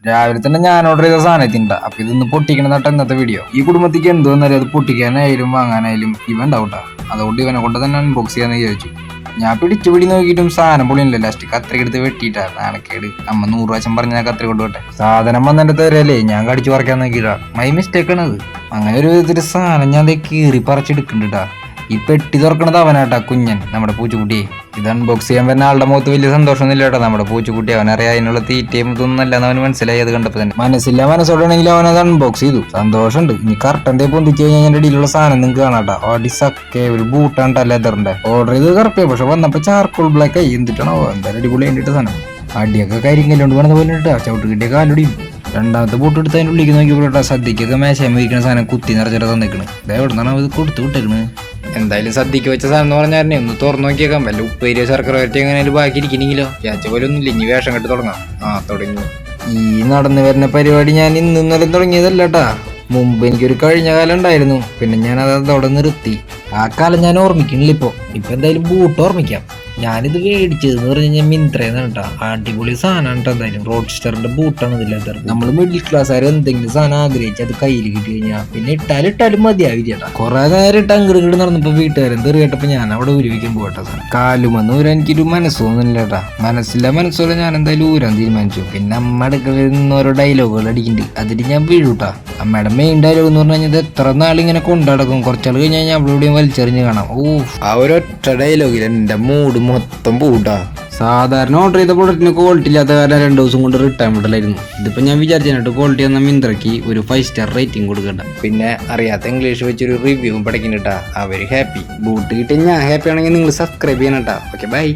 രാവിലെ തന്നെ ഞാൻ ഓർഡർ ചെയ്ത സാധനത്തിണ്ട. അപ്പൊ ഇതൊന്ന് പൊട്ടിക്കണം നട്ട ഇന്നത്തെ വീഡിയോ. ഈ കുടുംബത്തിക്ക് എന്തോന്നറിയാം, അത് പൊട്ടിക്കാനായാലും വാങ്ങാനായാലും ഇവൻ ഉണ്ടാവട്ടാ. അതുകൊണ്ട് ഇവനെ കൊണ്ട് തന്നെ അൺബോക്സ് ചെയ്യാന്ന് വിചാരിച്ചു. ഞാൻ പിടി നോക്കിയിട്ടും സാധനം പൊളിയില്ല. ലാസ്റ്റ് കത്രിക എടുത്ത് വെട്ടിയിട്ടാ. നാണക്കേട്. അമ്മ 100 പ്രാവശ്യം പറഞ്ഞ കത്രിക കൊണ്ട് വെട്ടെ. സാധനം വന്നെന്റെ തരല്ലേ, ഞാൻ കടിച്ചു പറിക്കാൻ നോക്കിയിട്ടാ. മൈ മിസ്റ്റേക്ക് ആണത്. അങ്ങനെ ഒരു വിധത്തില് സാധനം ഞാൻ കീറി പറിച്ചെടുക്കണ്ടാ. ഈ പെട്ടി തുറക്കണത് അവനാട്ടാ, കുഞ്ഞൻ, നമ്മുടെ പൂച്ചക്കുട്ടി. ഇത് അൺബോക്സ് ചെയ്യാൻ വരുന്ന ആളുടെ മുഖത്ത് വലിയ സന്തോഷമൊന്നുമില്ല കേട്ടോ. നമ്മുടെ പൂച്ചക്കുട്ടി അവനറിയാം അതിനുള്ള തീറ്റയും ഇതൊന്നും അല്ലെന്ന് അവന് മനസ്സിലായി. അത് കണ്ടപ്പോൾ തന്നെ മനസ്സോടാണെങ്കിൽ അവൻ അത് അൺബോക്സ് ചെയ്തു. സന്തോഷമുണ്ട്. ഇനി കറക്റ്റന്റെ പൊന്തിച്ച് കഴിഞ്ഞാൽ എൻ്റെ ഇടയിലുള്ള സാധനം നിങ്ങൾക്ക് കാണാട്ടാ. അടിസക്കെ ഒരു ബൂട്ടാണ്ടാ ലെതറിന്റെ. ഓർഡർ ചെയ്ത് കറക്റ്റ്, പക്ഷെ വന്നപ്പോ ചാർക്കോൾ ബ്ലാക്ക് ആയി. എന്തിട്ടാണോ എന്തായാലും അടിപൊളി വേണ്ടിട്ട് സാധനം. അടിയൊക്കെ കരിങ്കല്ലുകൊണ്ട് വേണത് പോലെ ഇട്ടാ. ചവിട്ട് കിട്ടിയ കാലൊടിയും. രണ്ടാമത്തെ ബൂട്ട് എടുത്ത് അതിൻ്റെ ഉള്ളിലേക്ക് നോക്കിയപ്പോഴാ സദ്യക്കൊക്കെ മേശമിരിക്കുന്ന സാധനം കുത്തി നിറച്ചിട്ട് തന്നിക്കണ്. ഇത് എവിടെ നിന്നാണ് അത് കൊടുത്തു വിട്ടേക്കണ്. എന്തായാലും സദ്യക്ക് വെച്ച സാധനം എന്ന് പറഞ്ഞാൽ ഒന്ന് തുറന്നു നോക്കിയേക്കാം. വല്ല ഉപ്പേരിയോ ശർക്കര വരട്ടി എങ്ങനെ ബാക്കി ഇരിക്കണെങ്കിലോ. വിചാരിച്ച പോലെ ഒന്നുമില്ല. ഇനി വേഷം കെട്ട് തുടങ്ങാം. തുടങ്ങി. ഈ നടന്നു വരുന്ന പരിപാടി ഞാൻ ഇന്നലെ തുടങ്ങിയതല്ലട്ടാ. മുമ്പ് എനിക്കൊരു കഴിഞ്ഞ കാലം ഉണ്ടായിരുന്നു. പിന്നെ ഞാൻ അത് അവിടെ നിർത്തി. ആ കാലം ഞാൻ ഓർമ്മിക്കണില്ല ഇപ്പൊ എന്തായാലും ബൂട്ട് ഓർമ്മിക്കാം. ഞാനിത് മേടിച്ചതെന്ന് പറഞ്ഞു കഴിഞ്ഞാൽ മിന്ത്രയെന്നാണ് കേട്ടോ. അടിപൊളി സാധനമാണ് കേട്ടോ. എന്തായാലും റോഡ്സ്റ്ററിന്റെ ബൂട്ടാണ് ഇതിലെത്തർ. നമ്മൾ മിഡിൽ ക്ലാസ്സുകാർ എന്തെങ്കിലും സാധനം ആഗ്രഹിച്ച് അത് കയ്യിൽ കിട്ടി കഴിഞ്ഞാൽ പിന്നെ ഇട്ടാലും മതിയാവില്ല ചേട്ടാ. കുറെ നേരം ഇട്ട് അങ്ങോട്ട് നടന്നപ്പോ വീട്ടുകാരൻ തെറി കേട്ടപ്പോ ഞാൻ അവിടെ ഊരിവിക്കാൻ പോകട്ടെ. കാലുമെന്ന് ഊരാൻ എനിക്കൊരു മനസ്സൊന്നുമില്ല ചേട്ടാ. മനസ്സോടെ ഞാൻ എന്തായാലും ഊരാൻ തീരുമാനിച്ചു. പിന്നെ അമ്മ അടുക്കളയിൽ നിന്ന് ഓരോ ഡയലോഗുകൾ അടിക്കുന്നുണ്ട്. അതിൽ ഞാൻ വീഴൂട്ടാ. അമ്മയുടെ മെയിൻ ഡയലോഗ് എന്ന് പറഞ്ഞു കഴിഞ്ഞാൽ എത്ര നാളിങ്ങനെ കൊണ്ടടക്കും, കുറച്ചാൾ കഴിഞ്ഞ് കഴിഞ്ഞാൽ അവളോടെയും വലിച്ചെറിഞ്ഞ് കാണാം. ആ ഒരൊറ്റ ഡയലോഗിൽ എൻ്റെ മൂഡ് മൊത്തം പൂട്ടാ. സാധാരണ ഓർഡർ ചെയ്ത പ്രൊഡക്റ്റിന് ക്വാളിറ്റി ഇല്ലാത്ത കാരണം 2 ദിവസം കൊണ്ട് റിട്ടേൺ വിടലായിരുന്നു. ഇതിപ്പോൾ ഞാൻ വിചാരിച്ചിട്ട് ക്വാളിറ്റി എന്ന മിന്ത്രയ്ക്ക് ഒരു 5 സ്റ്റാർ റേറ്റിംഗ് കൊടുക്കണ്ട. പിന്നെ അറിയാത്ത ഇംഗ്ലീഷ് വെച്ചൊരു റിവ്യൂവും പഠിക്കുന്നുട്ടാ. അവർ ഹാപ്പി. ബൂട്ട് കിട്ടി ഞാൻ ഹാപ്പി ആണെങ്കിൽ നിങ്ങൾ സബ്സ്ക്രൈബ് ചെയ്യണം കേട്ടോ. Okay, by.